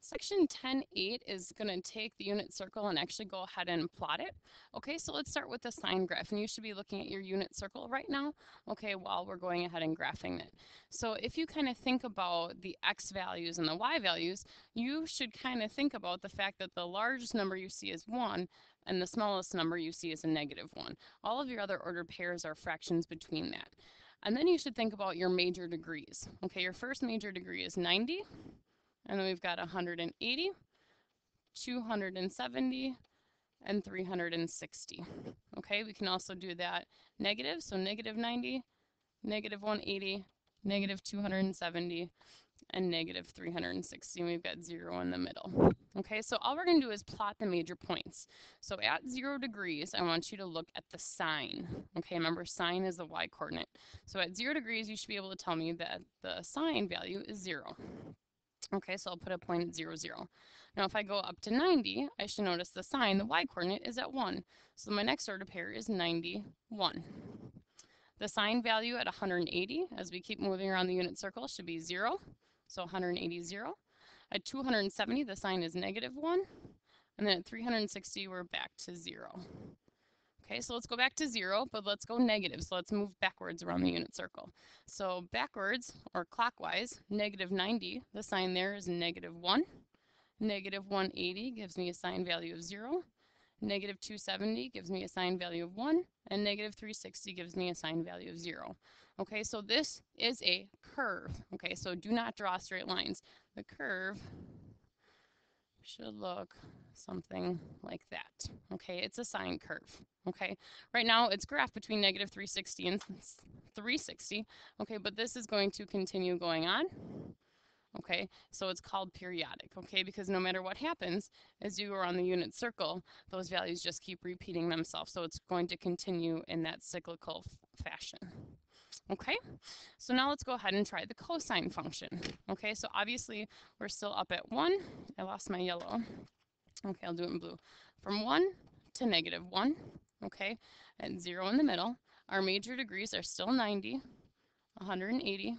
Section 10.8 is going to take the unit circle and actually go ahead and plot it. Okay, so let's start with the sine graph, and you should be looking at your unit circle right now, okay, while we're going ahead and graphing it. So if you kind of think about the x values and the y values, you should kind of think about the fact that the largest number you see is 1, and the smallest number you see is a -1. All of your other ordered pairs are fractions between that. And then you should think about your major degrees. Okay, your first major degree is 90. And then we've got 180, 270, and 360. Okay, we can also do that negative, so -90, -180, -270, and -360. And we've got 0 in the middle. Okay, so all we're going to do is plot the major points. So at 0 degrees, I want you to look at the sine. Okay, remember sine is the y-coordinate. So at 0 degrees, you should be able to tell me that the sine value is 0. Okay, so I'll put a point at 0, 0. Now if I go up to 90, I should notice the sine, the y-coordinate, is at 1. So my next ordered pair is 91. The sine value at 180, as we keep moving around the unit circle, should be 0. So 180, 0. At 270, the sine is -1. And then at 360, we're back to 0. Okay, so let's go back to 0, but let's go negative. So let's move backwards around the unit circle. So backwards, or clockwise, -90, the sign there is -1. -180 gives me a sine value of 0. -270 gives me a sine value of 1. And -360 gives me a sine value of 0. Okay, so this is a curve. Okay, so do not draw straight lines. The curve should look something like that. Okay, it's a sine curve. Okay, right now it's graphed between -360 and 360. Okay, but this is going to continue going on. Okay, so it's called periodic. Okay, because no matter what happens as you go around the unit circle, those values just keep repeating themselves. So it's going to continue in that cyclical fashion. Okay, so now let's go ahead and try the cosine function. Okay, so obviously we're still up at 1. I lost my yellow. Okay, I'll do it in blue. From 1 to -1, okay, and 0 in the middle. Our major degrees are still 90, 180,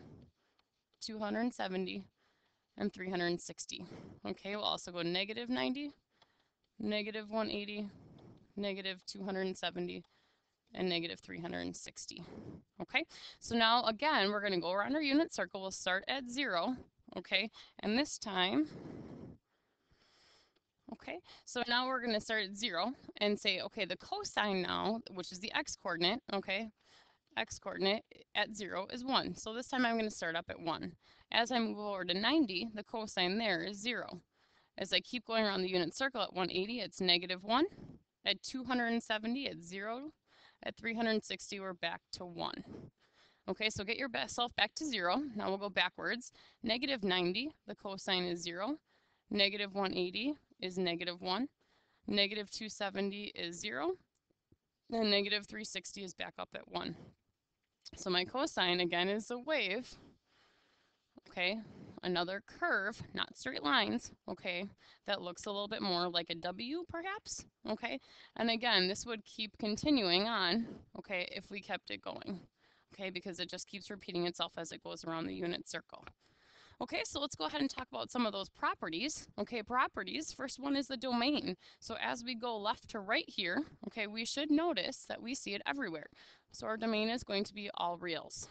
270, and 360. Okay, we'll also go -90, -180, -270, and -360. Okay, so now again, we're going to go around our unit circle. We'll start at 0, okay, and this time, okay, so now we're going to start at 0 and say, okay, the cosine now, which is the x-coordinate, okay, x-coordinate at 0 is 1. So this time I'm going to start up at 1. As I move over to 90, the cosine there is 0. As I keep going around the unit circle at 180, it's -1. At 270, it's 0. At 360, we're back to 1. Okay, so get yourself back to 0. Now we'll go backwards. -90, the cosine is 0. -180 is -1. -270 is 0. And -360 is back up at 1. So my cosine, again, is a wave. Okay, another curve, not straight lines, okay, that looks a little bit more like a W perhaps, okay, and again, this would keep continuing on, okay, if we kept it going, okay, because it just keeps repeating itself as it goes around the unit circle. Okay, so let's go ahead and talk about some of those properties. Okay, properties, first one is the domain. So as we go left to right here, okay, we should notice that we see it everywhere. So our domain is going to be all reals.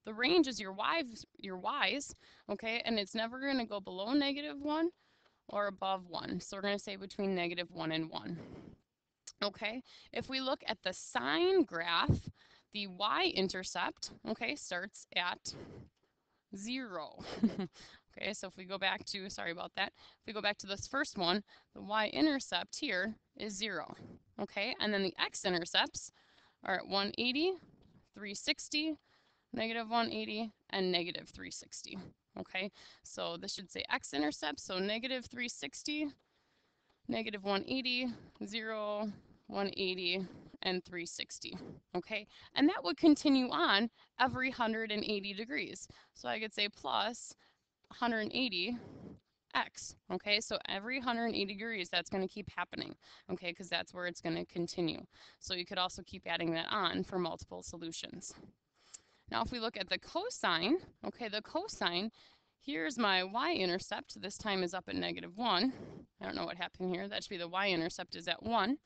The range is your y's, okay, and it's never going to go below -1 or above 1. So we're going to say between -1 and 1. Okay, if we look at the sine graph, the y-intercept, okay, starts at 0. Okay, so if we go back to, sorry about that, if we go back to this first one, the y-intercept here is 0. Okay, and then the x-intercepts are at 180, 360, -180, and -360. Okay, so this should say x-intercept, so -360, -180, 0, 180, and 360. Okay, and that would continue on every 180 degrees. So I could say plus 180 x. Okay, so every 180 degrees, that's going to keep happening. Okay, because that's where it's going to continue. So you could also keep adding that on for multiple solutions. Now, if we look at the cosine, okay, the cosine Here's my y-intercept. This time is up at -1. I don't know what happened here. That should be the y-intercept is at 1.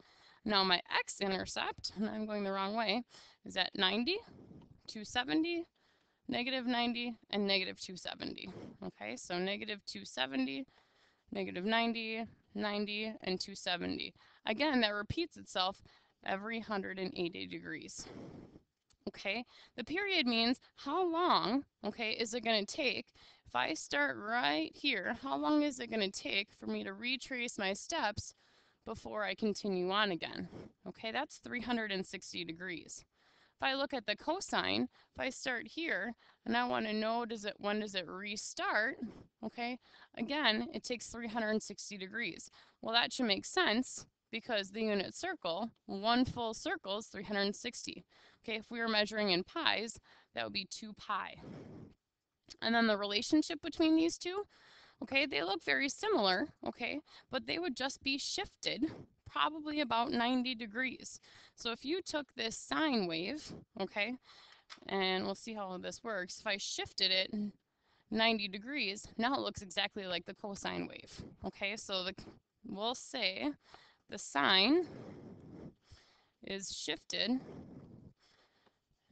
Now my x-intercept, and I'm going the wrong way, is at 90, 270, -90, and -270. Okay, so -270, -90, 90, and 270. Again, that repeats itself every 180 degrees. Okay, the period means how long, okay, is it going to take if I start right here, how long is it going to take for me to retrace my steps before I continue on again? Okay, that's 360 degrees. If I look at the cosine, if I start here and I want to know when does it restart, okay, again, it takes 360 degrees. Well, that should make sense because the unit circle, one full circle is 360. Okay, if we were measuring in pi's, that would be 2 pi. And then the relationship between these two, okay, they look very similar, okay, but they would just be shifted probably about 90 degrees. So if you took this sine wave, okay, and we'll see how this works. If I shifted it 90 degrees, now it looks exactly like the cosine wave, okay? So we'll say the sine is shifted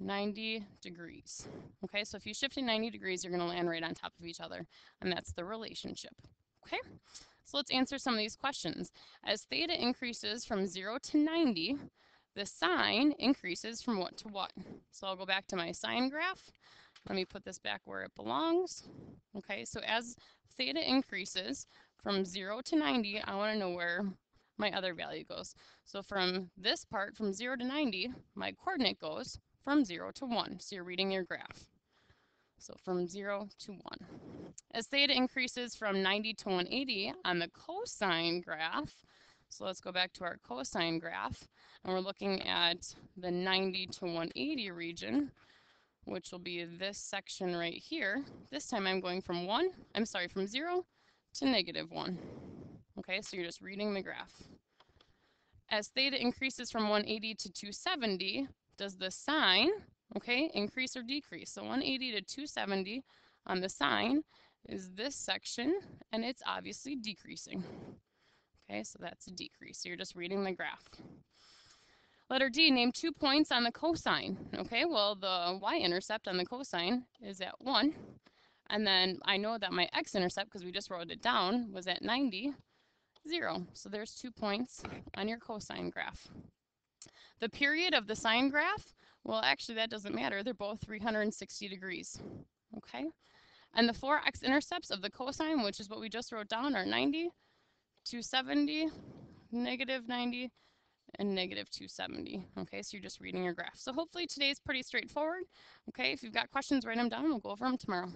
90 degrees. Okay, so if you shift it 90 degrees, you're going to land right on top of each other, and that's the relationship. Okay, so let's answer some of these questions. As theta increases from 0 to 90, the sine increases from what to what? So I'll go back to my sine graph. Let me put this back where it belongs. Okay, so as theta increases from 0 to 90, I want to know where my other value goes. So from this part, from 0 to 90, my coordinate goes from 0 to 1. So you're reading your graph. So from 0 to 1. As theta increases from 90 to 180 on the cosine graph, so let's go back to our cosine graph, and we're looking at the 90 to 180 region, which will be this section right here. This time I'm going from 0 to -1. Okay, so you're just reading the graph. As theta increases from 180 to 270, does the sine, okay, increase or decrease? So 180 to 270 on the sine is this section, and it's obviously decreasing. Okay, so that's a decrease. So you're just reading the graph. Letter D, name 2 points on the cosine. Okay, well, the y-intercept on the cosine is at 1. And then I know that my x-intercept, because we just wrote it down, was at 90, 0. So there's 2 points on your cosine graph. The period of the sine graph, well, actually, that doesn't matter. They're both 360 degrees. Okay, and the 4 x-intercepts of the cosine, which is what we just wrote down, are 90, 270, -90, and -270. Okay, so you're just reading your graph. So hopefully today's pretty straightforward. Okay, if you've got questions, write them down. We'll go over them tomorrow.